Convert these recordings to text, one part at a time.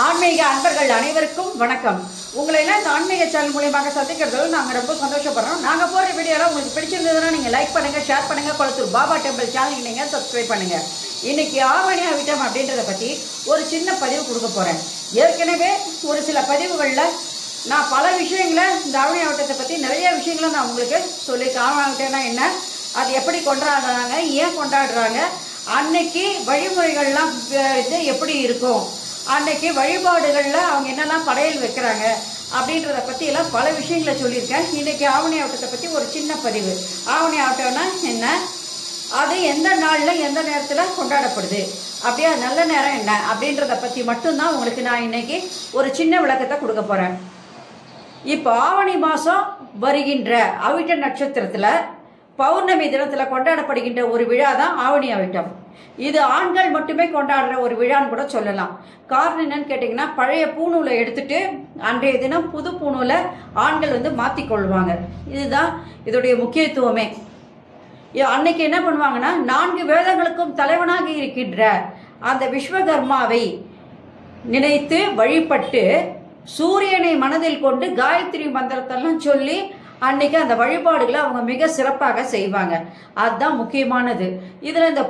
ஆன்மீக அன்பர்கள் அனைவருக்கும் வணக்கம். உங்களை எல்லாம் இந்த ஆன்மீக சேனல் மூலியமாக சந்திக்கிறதுல நாங்கள் ரொம்ப சந்தோஷப்படுறோம். நாங்கள் போடுற வீடியோலாம் உங்களுக்கு பிடிச்சிருந்ததுன்னா நீங்கள் லைக் பண்ணுங்கள், ஷேர் பண்ணுங்கள். கொளத்தூர் பாபா டெம்பிள் சேனலுக்கு நீங்கள் சப்ஸ்கிரைப் பண்ணுங்கள். இன்றைக்கி ஆவணி அவிட்டம் அப்படின்றத பற்றி ஒரு சின்ன பதிவு கொடுக்க போகிறேன். ஏற்கனவே ஒரு சில பதிவுகளில் நான் பல விஷயங்களை இந்த ஆவணி அவிட்டத்தை பற்றி நிறைய விஷயங்களை நான் உங்களுக்கு சொல்லியிருக்கேன். ஆவணி அவிட்டம்னா என்ன, அது எப்படி கொண்டாடுறாங்க, ஏன் கொண்டாடுறாங்க, அன்னைக்கு வழிமுறைகள்லாம் இது எப்படி இருக்கும், அன்னைக்கு வழிபாடுகளில் அவங்க என்னெல்லாம் படையல் வைக்கிறாங்க அப்படின்றத பற்றியெல்லாம் பல விஷயங்களை சொல்லியிருக்கேன். இன்றைக்கி ஆவணி ஆவட்டத்தை பற்றி ஒரு சின்ன பதிவு. ஆவணி ஆவட்டம்னா என்ன, அது எந்த நாளில் எந்த நேரத்தில் கொண்டாடப்படுது, அப்படியே நல்ல நேரம் என்ன அப்படின்றத பற்றி மட்டும்தான் உங்களுக்கு நான் இன்றைக்கி ஒரு சின்ன விளக்கத்தை கொடுக்க போகிறேன். இப்போ ஆவணி மாதம் வருகின்ற அவிட்ட நட்சத்திரத்தில் பௌர்ணமி தினத்தில் கொண்டாடப்படுகின்ற ஒரு விழா தான் ஆவணி அவிட்டம். இது ஆண்கள் மட்டுமே கொண்டாடுற ஒரு விழான்னு கூட சொல்லலாம். காரணம் என்னன்னு கேட்டிங்கன்னா, பழைய பூணூலை எடுத்துட்டு அன்றைய தினம் புது பூணூலை ஆண்கள் மாற்றிக்கொள்வாங்க. இதுதான் இதோடைய முக்கியத்துவமே. அன்னைக்கு என்ன பண்ணுவாங்கன்னா, 4 வேதங்களுக்கும் தலைவனாக இருக்கின்ற அந்த விஸ்வகர்மாவை நினைத்து வழிபட்டு சூரியனை மனதில் கொண்டு காயத்ரி மந்திரத்தெல்லாம் சொல்லி அன்னைக்கு அந்த வழிபாடுகளை அவங்க மிக சிறப்பாக செய்வாங்க. அதுதான் முக்கியமானது. இதில் இந்த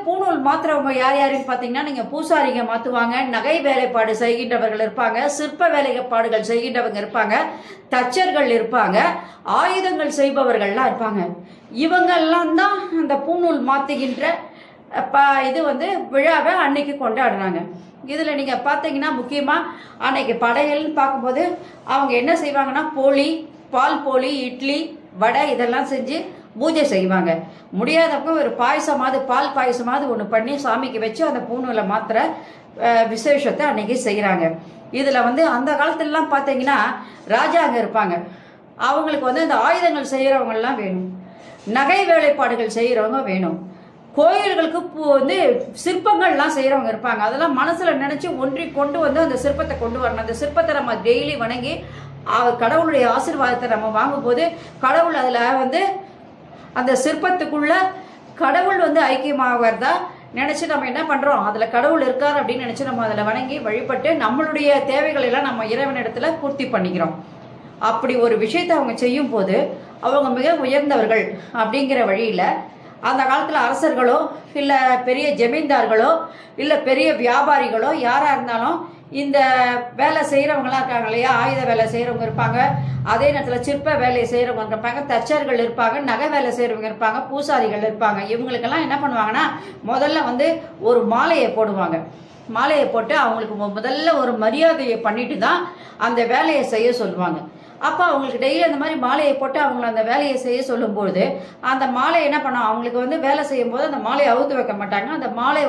பூணூல் மாத்திரவங்க யார் யாருன்னு பார்த்தீங்கன்னா, நீங்கள் பூசாரிங்க மாற்றுவாங்க, நகை வேலைப்பாடு செய்கின்றவர்கள் இருப்பாங்க, சிற்ப வேலைப்பாடுகள் செய்கின்றவங்க இருப்பாங்க, தச்சர்கள் இருப்பாங்க, ஆயுதங்கள் செய்பவர்கள்லாம் இருப்பாங்க. இவங்கெல்லாம் தான் அந்த பூணூல் மாற்றுகின்ற இது விழாவை அன்னைக்கு கொண்டாடுறாங்க. இதில் நீங்கள் பார்த்தீங்கன்னா, முக்கியமாக அன்னைக்கு படையல்னு பார்க்கும்போது அவங்க என்ன செய்வாங்கன்னா, போலி, பால் போலி, இட்லி, வடை இதெல்லாம் செஞ்சு பூஜை செய்வாங்க. முடியாதப்போ ஒரு பாயசமாவது, பால் பாயசமாவது ஒன்று பண்ணி சாமிக்கு வச்சு அந்த பூணூலை மாத்திர விசேஷத்தை அன்னைக்கு செய்கிறாங்க. இதில் அந்த காலத்துலலாம் பார்த்தீங்கன்னா, ராஜாங்க இருப்பாங்க. அவங்களுக்கு இந்த ஆயுதங்கள் செய்கிறவங்கெல்லாம் வேணும், நகை வேலைப்பாடுகள் செய்கிறவங்க வேணும், கோயில்களுக்கு சிற்பங்கள்லாம் செய்கிறவங்க இருப்பாங்க. அதெல்லாம் மனசில் நினச்சி ஒன்றி கொண்டு அந்த சிற்பத்தை கொண்டு வரணும். அந்த சிற்பத்தை நம்ம டெய்லி வணங்கி கடவுளுடைய ஆசீர்வாதத்தை நம்ம வாங்கும்போது கடவுள் அதில் அந்த சிற்பத்துக்குள்ள கடவுள் ஐக்கியமாகிறதா நினச்சி நம்ம என்ன பண்ணுறோம், அதில் கடவுள் இருக்கார் அப்படின்னு நினச்சி நம்ம அதில் வணங்கி வழிபட்டு நம்மளுடைய தேவைகளை எல்லாம் நம்ம இறைவனிடத்துல பூர்த்தி பண்ணிக்கிறோம். அப்படி ஒரு விஷயத்தை அவங்க செய்யும் போது அவங்க மிக உயர்ந்தவர்கள் அப்படிங்கிற வழியில் அந்த காலத்தில் அரசர்களோ இல்லை பெரிய ஜமீன்தார்களோ இல்லை பெரிய வியாபாரிகளோ யாராக இருந்தாலும் இந்த வேலை செய்கிறவங்களாம் இருக்காங்க இல்லையா, ஆயுத வேலை செய்கிறவங்க இருப்பாங்க, அதே நேரத்தில் சிற்ப வேலையை செய்கிறவங்க இருப்பாங்க, தச்சர்கள் இருப்பாங்க, நகை வேலை செய்கிறவங்க இருப்பாங்க, பூசாரிகள் இருப்பாங்க. இவங்களுக்கெல்லாம் என்ன பண்ணுவாங்கன்னா, முதல்ல ஒரு மாலையை போடுவாங்க. மாலையை போட்டு அவங்களுக்கு முதல்ல ஒரு மரியாதையை பண்ணிட்டு தான் அந்த வேலையை செய்ய சொல்லுவாங்க. அப்போ அவங்களுக்கு டெய்லி அந்த மாதிரி மாலையை போட்டு அவங்கள அந்த வேலையை செய்ய சொல்லும்போது அந்த மாலை என்ன பண்ணோம், அவங்களுக்கு வேலை செய்யும் போது அந்த மாலையை அவுத்து வைக்க மாட்டாங்க. அந்த மாலை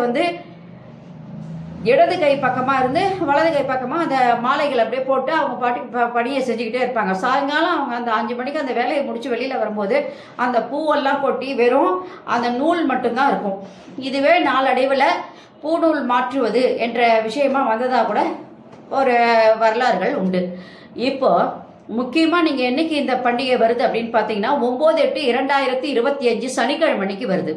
இடது கை பக்கமாக இருந்து வலது கை பக்கமாக அந்த மாலைகள் அப்படியே போட்டு அவங்க பாட்டுக்கு பணியை செஞ்சுக்கிட்டே இருப்பாங்க. சாயங்காலம் அவங்க அந்த 5 மணிக்கு அந்த வேலையை முடித்து வெளியில் வரும்போது அந்த பூவெல்லாம் கொட்டி வெறும் அந்த நூல் மட்டும்தான் இருக்கும். இதுவே நாளடைவில் பூநூல் மாற்றுவது என்ற விஷயமா வந்ததாக கூட ஒரு வரலாறுகள் உண்டு. இப்போ முக்கியமாக நீங்கள் என்னைக்கு இந்த பண்டிகை வருது அப்படின்னு பார்த்தீங்கன்னா, 9/8/2025 சனிக்கிழமை அன்னைக்கு வருது.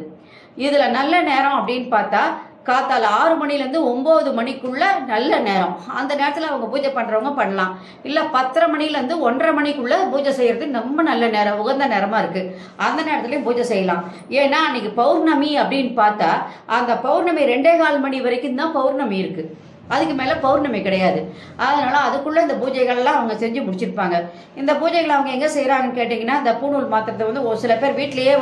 இதில் நல்ல நேரம் அப்படின்னு பார்த்தா காத்தால 6 மணிலேருந்து 9 மணிக்குள்ள நல்ல நேரம். அந்த நேரத்தில் அவங்க பூஜை பண்ணுறவங்க பண்ணலாம். இல்லை 10:30 மணிலேருந்து 1:30 மணிக்குள்ள பூஜை செய்கிறது ரொம்ப நல்ல நேரம், உகந்த நேரமாக இருக்குது. அந்த நேரத்துலையும் பூஜை செய்யலாம். ஏன்னா அன்னைக்கு பௌர்ணமி அப்படின்னு பார்த்தா அந்த பௌர்ணமி 2:15 மணி வரைக்கும் தான் பௌர்ணமி இருக்குது, அதுக்கு மேலே பௌர்ணமி கிடையாது. அதனால் அதுக்குள்ளே இந்த பூஜைகள்லாம் அவங்க செஞ்சு முடிச்சிருப்பாங்க. இந்த பூஜைகளை அவங்க எங்கே செய்கிறாங்கன்னு கேட்டிங்கன்னா, இந்த பூணூல் மாற்றுறது ஒரு சில பேர் வீட்லேயே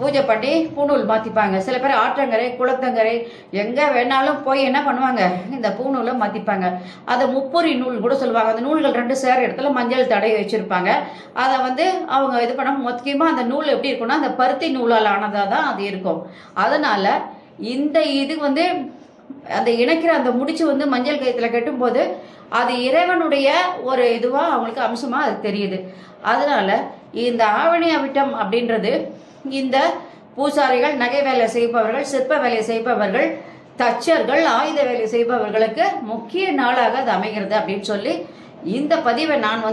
பூஜை பண்ணி பூணூல் மாற்றிப்பாங்க. சில பேர் ஆற்றங்கரை, குளத்தங்கரை எங்கே வேணாலும் போய் என்ன பண்ணுவாங்க, இந்த பூணூலை மாற்றிப்பாங்க. அதை முப்புரி நூல் கூட சொல்லுவாங்க. அந்த நூல்கள் 2 சேர இடத்துல மஞ்சள் தடவி வச்சுருப்பாங்க. அதை அவங்க இது பண்ண முக்கியமாக அந்த நூல் எப்படி இருக்குன்னா, அந்த பருத்தி நூலால் ஆனதாக தான் அது இருக்கும். அதனால் இந்த இது அந்த இணைக்கிற அந்த முடிச்சு மஞ்சள் கயிற்றுல கட்டும்போது அது இறைவனுடைய ஒரு இதுவாக அவங்களுக்கு அம்சமாக அது தெரியுது. அதனால இந்த ஆவணி அவிட்டம் அப்படின்றது இந்த பூசாரிகள், நகை வேலை செய்பவர்கள், சிற்ப வேலை செய்பவர்கள், தச்சர்கள், ஆயுத வேலை செய்பவர்களுக்கு முக்கிய நாளாக அது அமைகிறது அப்படின்னு சொல்லி இந்த பதிவை நான்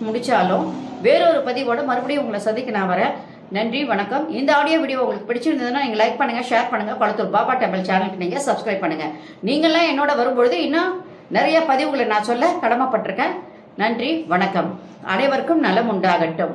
முடித்தாலும் வேறொரு பதிவோட மறுபடியும் உங்களை சந்திக்க நான் வரேன். நன்றி, வணக்கம். இந்த ஆடியோ வீடியோ உங்களுக்கு பிடிச்சிருந்ததுன்னா நீங்கள் லைக் பண்ணுங்கள், ஷேர் பண்ணுங்கள். கொளத்தூர் பாபா டெம்பிள் சேனலுக்கு நீங்கள் சப்ஸ்கிரைப் பண்ணுங்கள். நீங்களாம் என்னோட வரும்பொழுது இன்னும் நிறைய பதிவுகளை நான் சொல்ல கடமைப்பட்டிருக்கேன். நன்றி, வணக்கம். அனைவருக்கும் நலம் உண்டாகட்டும்.